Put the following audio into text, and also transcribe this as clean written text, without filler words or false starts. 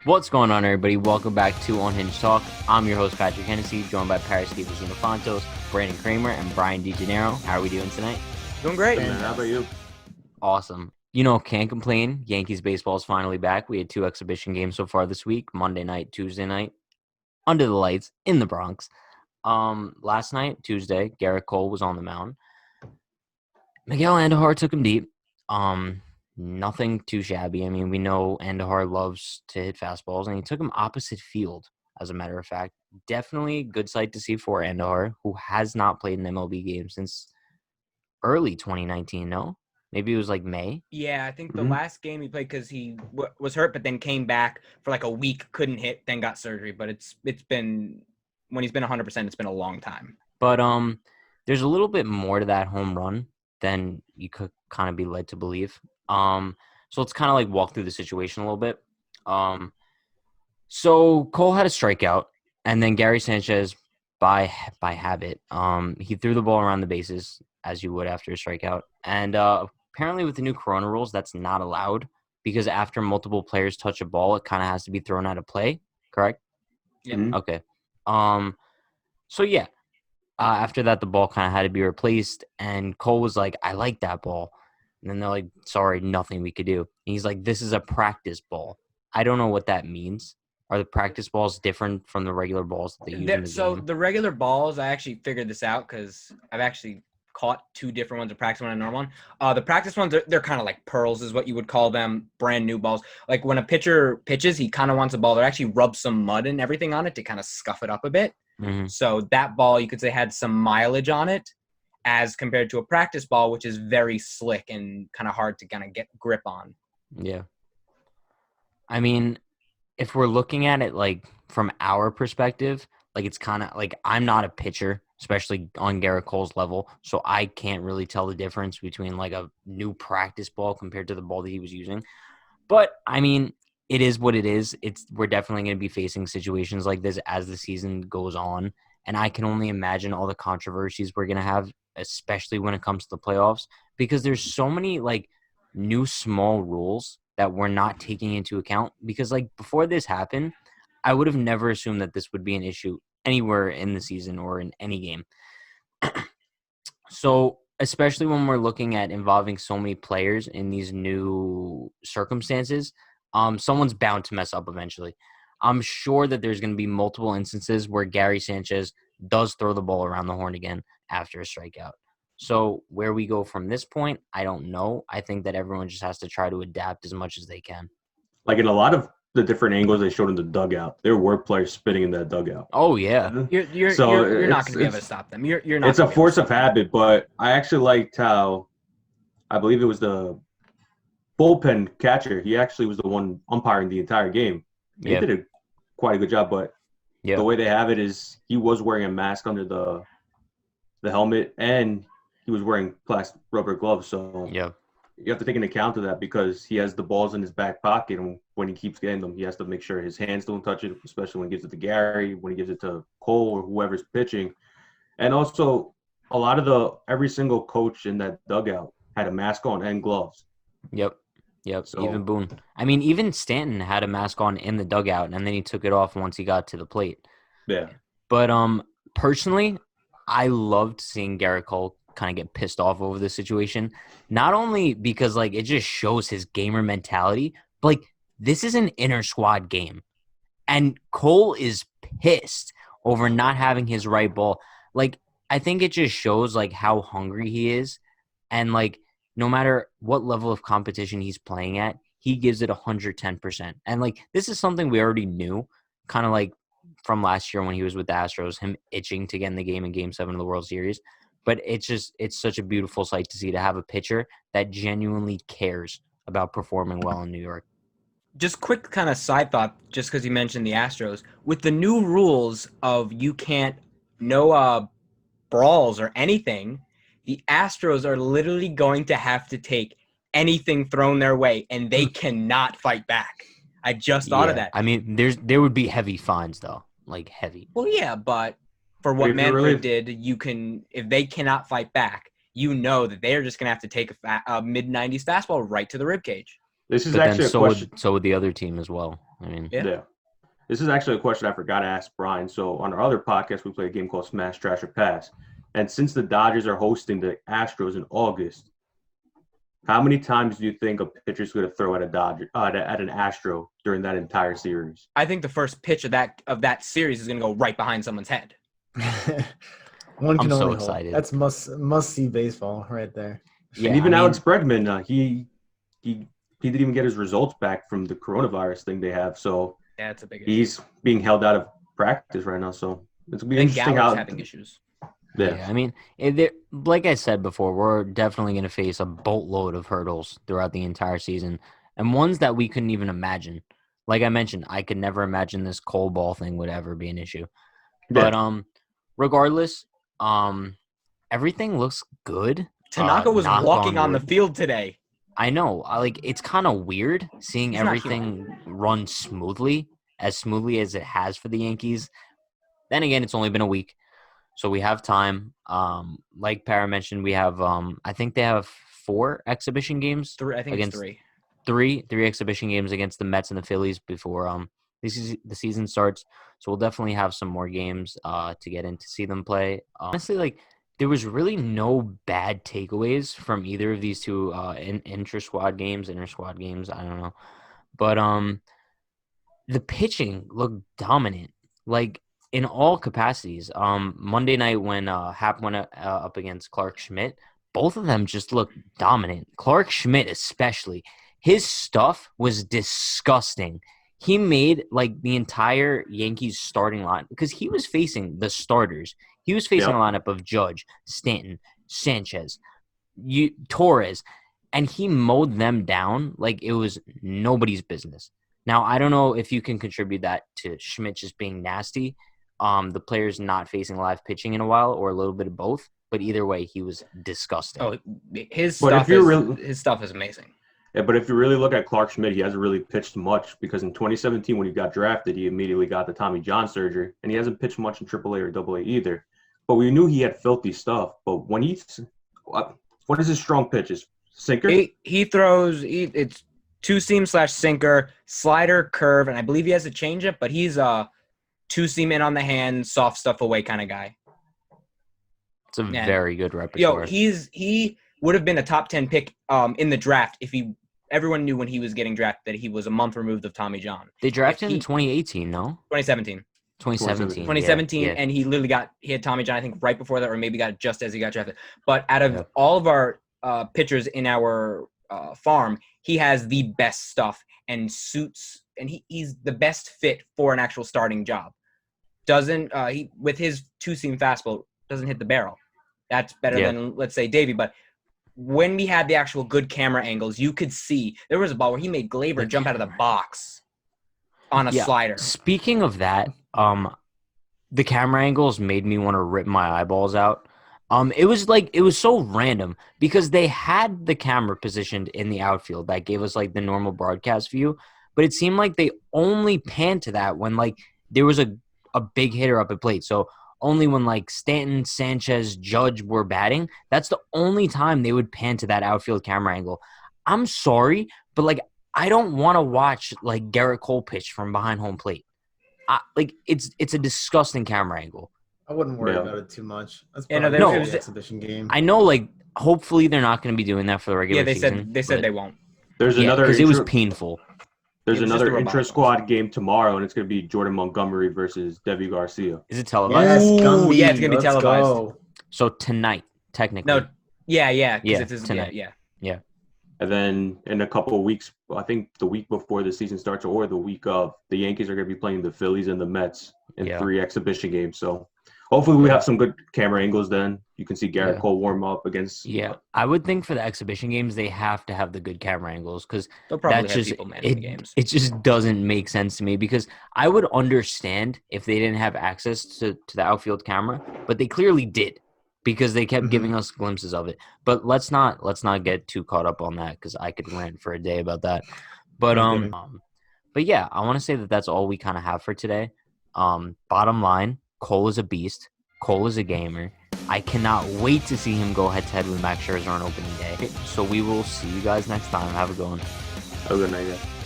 What's going on, everybody? Welcome back to Unhinged Talk. I'm your host, Patrick Hennessy, joined by Paraskevas Xenophontos, Brandon Kramer, and Brian DeGennaro. How are we doing tonight? Doing great. Hey, man, how about you? Awesome. Can't complain. Yankees baseball is finally back. We had 2 exhibition games so far this week, Monday night, Tuesday night, under the lights in the Bronx. Last night, Tuesday, Gerrit Cole was on the mound. Miguel Andujar took him deep. Nothing too shabby. I mean, we know Andujar loves to hit fastballs, and he took him opposite field, as a matter of fact. Definitely a good sight to see for Andujar, who has not played an MLB game since early 2019, no? Maybe it was like May? Yeah, I think the last game he played because he was hurt, but then came back for like a week, couldn't hit, then got surgery. But it's been, when he's been 100%, it's been a long time. But there's a little bit more to that home run than you could kind of be led to believe. So let's kind of like walk through the situation a little bit. So Cole had a strikeout, and then Gary Sanchez, by habit, he threw the ball around the bases as you would after a strikeout. And apparently with the new Corona rules, that's not allowed because after multiple players touch a ball, it kind of has to be thrown out of play. Correct? Yeah. Mhm. Okay. So yeah. After that, the ball kind of had to be replaced, and Cole was like, I like that ball. And then they're like, sorry, nothing we could do. And he's like, this is a practice ball. I don't know what that means. Are the practice balls different from the regular balls that they use in the So game? the regular balls, I actually figured this out because I've actually caught 2 different ones, a practice one and a normal one. The practice ones, they're kind of like pearls is what you would call them, brand new balls. Like when a pitcher pitches, he kind of wants a ball that actually rubs some mud and everything on it to kind of scuff it up a bit. Mm-hmm. So that ball, you could say, had some mileage on it as compared to a practice ball, which is very slick and kind of hard to kind of get grip on. Yeah. I mean, if we're looking at it like from our perspective, like it's kind of like I'm not a pitcher, especially on Gerrit Cole's level, so I can't really tell the difference between like a new practice ball compared to the ball that he was using. But I mean, it is what it is. We're definitely going to be facing situations like this as the season goes on, and I can only imagine all the controversies we're going to have, especially when it comes to the playoffs, because there's so many like new small rules that we're not taking into account. Because like before this happened, I would have never assumed that this would be an issue anywhere in the season or in any game. So especially when we're looking at involving so many players in these new circumstances, someone's bound to mess up eventually. I'm sure that there's going to be multiple instances where Gary Sanchez does throw the ball around the horn again after a strikeout. So where we go from this point, I don't know. I think that everyone just has to try to adapt as much as they can. Like in a lot of the different angles they showed in the dugout, there were players spitting in that dugout. Oh, yeah. You're not going to be able to stop them. You're not. It's a force of habit, but I actually liked how I believe it was the bullpen catcher. He actually was the one umpiring the entire game. He Yeah. did quite a good job, but Yeah. the way they have it is he was wearing a mask under the helmet, and he was wearing plastic rubber gloves. So Yeah. you have to take into account of that because he has the balls in his back pocket, and when he keeps getting them, he has to make sure his hands don't touch it, especially when he gives it to Gary, when he gives it to Cole or whoever's pitching. And also, a lot of every single coach in that dugout had a mask on and gloves. Yep. So- Even Boone. I mean, even Stanton had a mask on in the dugout, and then he took it off once he got to the plate. Yeah. But personally, I loved seeing Gerrit Cole kind of get pissed off over this situation. Not only because like it just shows his gamer mentality, but like this is an inter squad game, and Cole is pissed over not having his right ball. Like I think it just shows like how hungry he is, and like no matter what level of competition he's playing at, he gives it 110%. And like this is something we already knew, kind of like from last year when he was with the Astros, him itching to get in the game in Game 7 of the World Series. But it's such a beautiful sight to see, to have a pitcher that genuinely cares about performing well in New York. Just quick kind of side thought, just because you mentioned the Astros. With the new rules of no brawls or anything, the Astros are literally going to have to take anything thrown their way, and they cannot fight back. I just thought of that. I mean, there would be heavy fines, though. Like, heavy. Well, yeah, but for what If you Manfred really- did, if they cannot fight back, you know that they're just going to have to take a mid-90s fastball right to the ribcage. This is But then actually a so question. would the other team as well. I mean, Yeah. Yeah. This is actually a question I forgot to ask Brian. So on our other podcast, we play a game called Smash, Trash, or Pass. And since the Dodgers are hosting the Astros in August, how many times do you think a pitcher's going to throw at a Dodger at an Astro during that entire series? I think the first pitch of that series is going to go right behind someone's head. One can I'm so only hope. excited. That's must see baseball right there. yeah, And even I mean, Alex Bregman, he didn't even get his results back from the coronavirus thing they have. So Yeah, it's a big issue. he's being held out of practice right now. So it's going to be And interesting Gallo's how. having issues. Yeah, I mean, like I said before, we're definitely going to face a boatload of hurdles throughout the entire season, and ones that we couldn't even imagine. Like I mentioned, I could never imagine this Cole ball thing would ever be an issue. But regardless, everything looks good. Tanaka was knock walking on the wood. field today. I know. It's kind of weird seeing He's not everything run smoothly as it has for the Yankees. Then again, it's only been a week. So we have time. Like Para mentioned, we have I think they have 4 exhibition games. I think against it's 3. three exhibition games against the Mets and the Phillies before the season starts. So we'll definitely have some more games to get in to see them play. Honestly, like there was really no bad takeaways from either of these two inter squad games. I don't know, but the pitching looked dominant. Like in all capacities. Monday night when Hap went up against Clark Schmidt, both of them just looked dominant. Clark Schmidt especially. His stuff was disgusting. He made like the entire Yankees starting line because he was facing the starters. He was facing a lineup of Judge, Stanton, Sanchez, Torres, and he mowed them down like it was nobody's business. Now, I don't know if you can contribute that to Schmidt just being nasty, the players not facing live pitching in a while, or a little bit of both. But either way, he was disgusting. Oh, his stuff is amazing. Yeah, but if you really look at Clark Schmidt, he hasn't really pitched much because in 2017 when he got drafted, he immediately got the Tommy John surgery, and he hasn't pitched much in AAA or AA either. But we knew he had filthy stuff. But when what is his strong pitches? Sinker? He throws it's two-seam/sinker, slider, curve, and I believe he has a changeup, but he's a two-seam in on the hand, soft stuff away kind of guy. It's a very good repertoire. He would have been a top 10 pick in the draft if everyone knew when he was getting drafted that he was a month removed of Tommy John. They drafted him in 2018, no? 2017. 2017, yeah. And he had Tommy John, I think, right before that, or maybe got it just as he got drafted. But out of all of our pitchers in our farm, he has the best stuff and suits, and he's the best fit for an actual starting job. He with his two-seam fastball doesn't hit the barrel. That's better than, let's say, Davey. But when we had the actual good camera angles, you could see there was a ball where he made Glaber jump out of the box on a slider. Speaking of that, the camera angles made me want to rip my eyeballs out. It was so random because they had the camera positioned in the outfield that gave us like the normal broadcast view, but it seemed like they only panned to that when like there was a big hitter up at plate. So only when like Stanton, Sanchez, Judge were batting, that's the only time they would pan to that outfield camera angle. I'm sorry, but like I don't want to watch like Gerrit Cole pitch from behind home plate. It's a disgusting camera angle. I wouldn't worry about it too much. That's probably the exhibition game. I know, like hopefully they're not going to be doing that for the regular season. They said they won't. There's another because it was painful. There's another intra-squad game tomorrow, and it's going to be Jordan Montgomery versus Debbie Garcia. Is it televised? Yes, it's going to be televised. Go. So tonight, technically. No, yeah. It's tonight. Yeah. And then in a couple of weeks, I think the week before the season starts or the week of, the Yankees are going to be playing the Phillies and the Mets in 3 exhibition games. So hopefully we have some good camera angles then. You can see Gerrit Cole warm up against. Yeah, I would think for the exhibition games, they have to have the good camera angles because that's just people managing the games. It just doesn't make sense to me because I would understand if they didn't have access to the outfield camera, but they clearly did because they kept giving us glimpses of it. But let's not get too caught up on that because I could rant for a day about that. But but yeah, I want to say that that's all we kind of have for today. Bottom line, Cole is a beast. Cole is a gamer. I cannot wait to see him go head-to-head with Max Scherzer on opening day. So we will see you guys next time. Have a good one. Have a good night, guys.